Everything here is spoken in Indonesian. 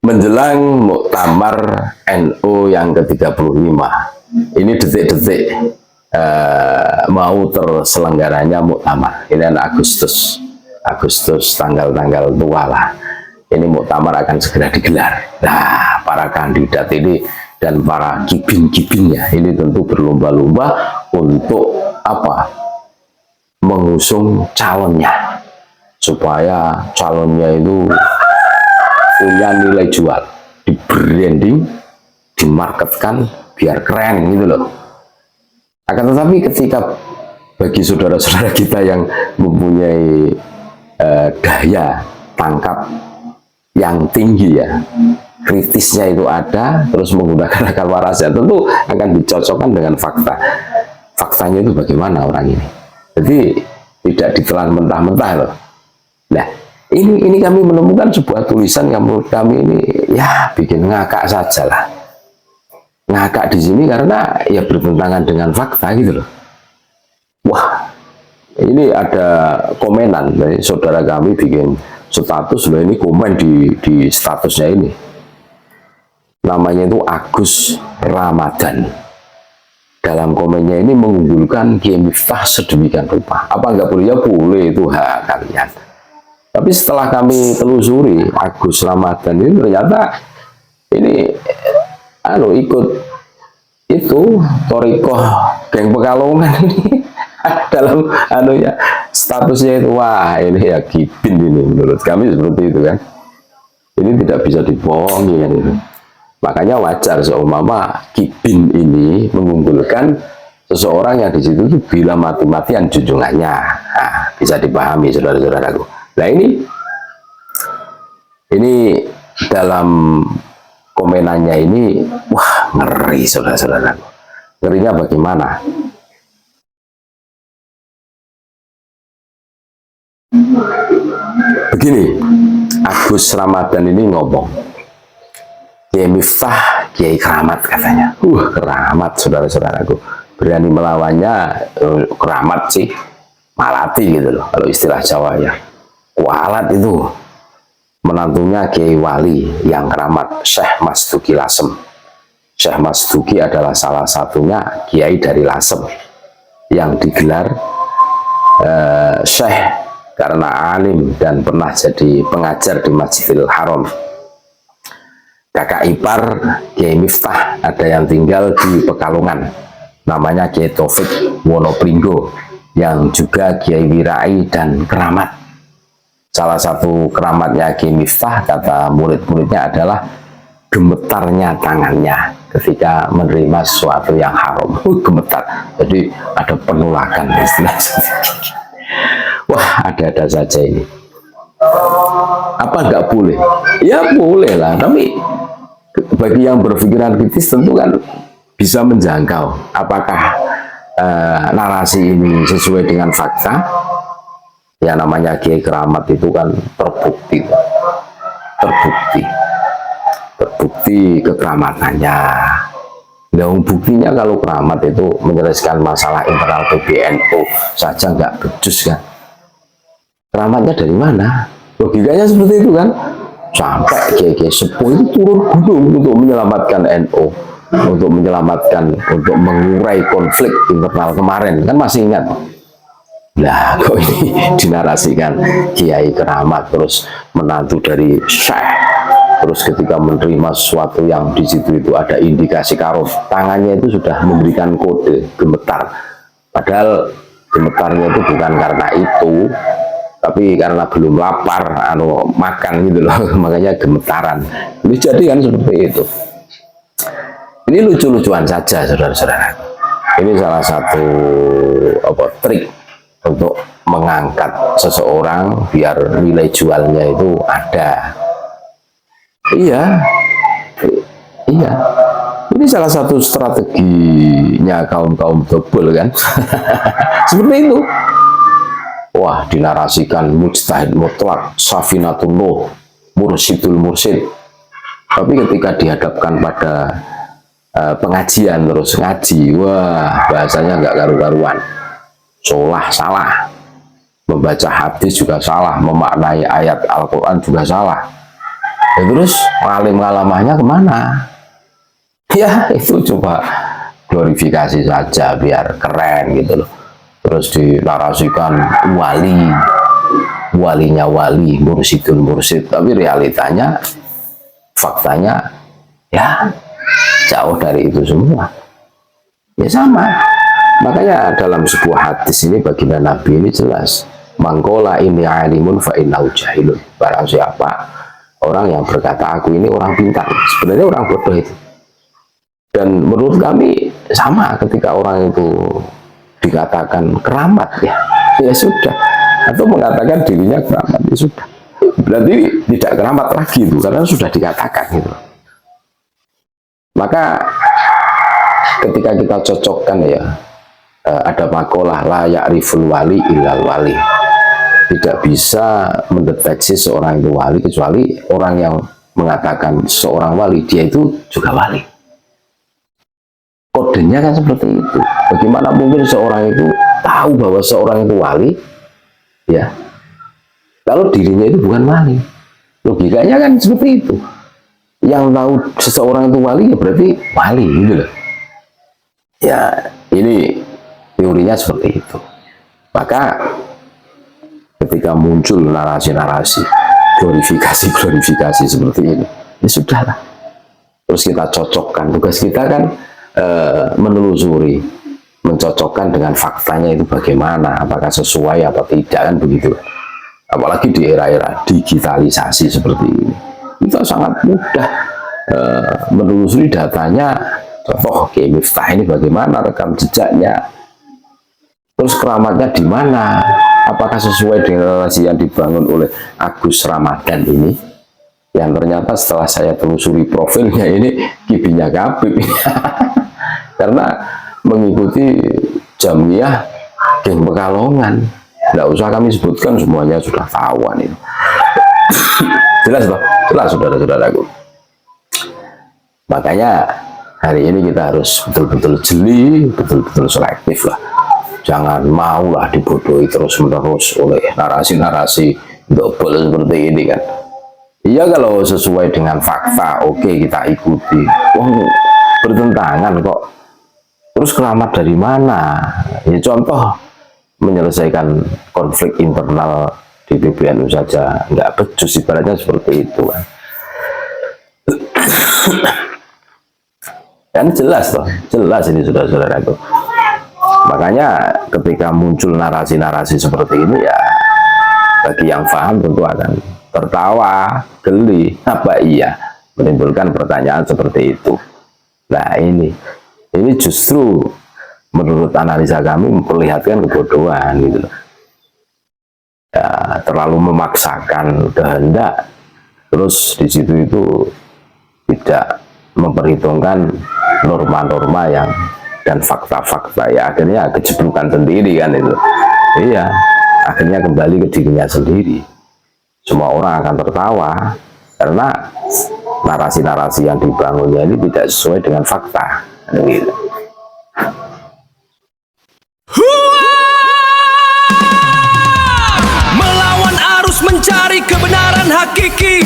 menjelang muktamar NU yang ke-35. Ini detik-detik mau terselenggaranya muktamar. Ini Agustus tanggal-tanggal tua lah. Ini muktamar akan segera digelar. Nah, para kandidat ini dan para kibin-kibinnya ini tentu berlomba-lomba untuk apa? Mengusung calonnya, supaya calonnya itu punya nilai jual, di branding, dimarketkan biar keren gitu loh. Akan tetapi ketika bagi saudara-saudara kita yang mempunyai daya tangkap yang tinggi ya, kritisnya itu ada, terus menggunakan akal waras, tentu akan dicocokkan dengan fakta. Faktanya itu bagaimana orang ini? Jadi tidak ditelan mentah-mentah loh. Nah, ini kami menemukan sebuah tulisan yang menurut kami ini ya bikin ngakak saja lah. Ngakak di sini karena ya bertentangan dengan fakta gitu loh. Wah, ini ada komenan dari saudara kami bikin status loh, ini komen di statusnya ini. Namanya itu Agus Ramadan. Dalam komennya ini mengunggulkan Kiai Miftah sedemikian rupa. Apa nggak boleh? Ya boleh, itu hak kalian. Tapi setelah kami telusuri Agus Ramadan ini ternyata ini ikut itu Torikoh geng Pekalongan ini dalam statusnya itu. Wah, ini ya kibin ini menurut kami seperti itu kan. Ini tidak bisa dibohongi kan itu. Makanya wajar seumpama kibin ini mengunggulkan seseorang yang di situ tuh bila mati-matian junjungannya. Nah, bisa dipahami saudara-saudaraku. Nah, ini dalam komenannya ini, wah ngeri saudara-saudaraku. Ngerinya bagaimana? Begini, Agus Ramadan ini ngomong, Kiai Miftah, Kiai keramat katanya. Keramat saudara-saudaraku. Berani melawannya, keramat sih. Malati gitu loh, kalau istilah Jawa ya. Kualat itu. Menantunya Kiai Wali yang keramat, Syekh Masduki Lasem. Syekh Masduki adalah salah satunya Kiai dari Lasem. Yang digelar Syekh karena alim dan pernah jadi pengajar di Masjidil Haram. Kakak ipar Kiai Miftah ada yang tinggal di Pekalongan, namanya Kiai Taufik Wonopringgo, yang juga Kiai Wirai dan keramat. Salah satu keramatnya Kiai Miftah, kata murid-muridnya, adalah gemetarnya tangannya ketika menerima sesuatu yang haram. Gemetar, jadi ada penolakan istilahnya. Wah, ada-ada saja ini. Apa nggak boleh? Ya boleh lah, tapi bagi yang berpikiran kritis tentu kan bisa menjangkau apakah narasi ini sesuai dengan fakta. Ya namanya Kiai keramat itu kan terbukti kekeramatannya. Nah, buktinya kalau keramat itu menyelesaikan masalah internal PBNU saja nggak becus kan. Keramatnya dari mana? Logikanya seperti itu kan. Sampai Kiai sepuh itu turun gunung untuk menyelamatkan NU, untuk mengurai konflik internal kemarin, kan masih ingat? Nah, kok ini dinarasikan Kiai keramat terus menantu dari Syekh, terus ketika menerima sesuatu yang di situ itu ada indikasi karun, tangannya itu sudah memberikan kode gemetar, padahal gemetarnya itu bukan karena itu, tapi karena belum lapar makan gitu loh, makanya gemetaran. Ini jadi kan seperti itu. Ini lucu-lucuan saja saudara-saudara. Ini salah satu trik untuk mengangkat seseorang biar nilai jualnya itu ada. Iya. Ini salah satu strateginya kaum dobel kan. Seperti itu. Wah, dinarasikan mujtahid mutlak, safinatun nuh, mursyidul mursyid. Tapi ketika dihadapkan pada pengajian terus ngaji, wah bahasanya nggak karu-karuan. Salah, membaca hadis juga salah, memaknai ayat Al-Quran juga salah. Ya, terus alim alamahnya kemana? Ya itu coba glorifikasi saja biar keren gitu loh. Terus dinarasikan wali, walinya wali, mursidul mursid, tapi realitanya, faktanya ya jauh dari itu semua. Ya sama. Makanya dalam sebuah hadis ini baginda Nabi ini jelas, mangkola ini alimun fa innahu jahilun. Barang siapa orang yang berkata aku ini orang pintar, sebenarnya orang bodoh itu. Dan menurut kami sama, ketika orang itu dikatakan keramat ya sudah, atau mengatakan dirinya keramat ya sudah, berarti tidak keramat lagi itu karena sudah dikatakan gitu. Maka ketika kita cocokkan ya, ada makalah la ya'riful wali illal wali, tidak bisa mendeteksi seorang itu wali kecuali orang yang mengatakan seorang wali dia itu juga wali. Kodenya kan seperti itu. Bagaimana mungkin seorang itu tahu bahwa seorang itu wali ya kalau dirinya itu bukan wali? Logikanya kan seperti itu. Yang tahu seseorang itu wali ya berarti wali gitu loh. Ya ini teorinya seperti itu. Maka ketika muncul narasi-narasi glorifikasi seperti ini, ya sudahlah. Terus kita cocokkan. Tugas kita kan menelusuri, mencocokkan dengan faktanya itu bagaimana, apakah sesuai apa tidak, kan begitu. Apalagi di era-era digitalisasi seperti ini, kita sangat mudah menelusuri datanya. Contoh Kiai Miftah ini bagaimana rekam jejaknya, terus keramatnya di mana, apakah sesuai dengan narasi yang dibangun oleh Agus Ramadan ini, yang ternyata setelah saya telusuri profilnya ini kibinya Kabib. Karena mengikuti Jamiah geng Pekalongan, tidak usah kami sebutkan, semuanya sudah tahuan itu. Jelas Pak, jelas saudara-saudaraku. Makanya hari ini kita harus betul-betul jeli, betul-betul selektif lah. Jangan maulah dibodohi terus-menerus oleh narasi-narasi double seperti ini kan. Iya, kalau sesuai dengan fakta oke, kita ikuti. Wah, bertentangan kok. Terus keramat dari mana? Ya contoh menyelesaikan konflik internal di PBNU saja nggak becus, ibaratnya seperti itu kan. Kan jelas toh, jelas ini saudara-saudaraku. Makanya ketika muncul narasi-narasi seperti ini ya, bagi yang paham tentu akan tertawa, geli, apa iya, menimbulkan pertanyaan seperti itu. Nah ini justru menurut analisa kami memperlihatkan kebodohan gitu loh. Ya, terlalu memaksakan kehendak, terus di situ itu tidak memperhitungkan norma-norma yang dan fakta-fakta, ya akhirnya kejeblukan sendiri kan itu. Iya, akhirnya kembali ke dirinya sendiri. Semua orang akan tertawa karena narasi-narasi yang dibangunnya ini tidak sesuai dengan fakta. Gitu. Melawan arus mencari kebenaran hakiki,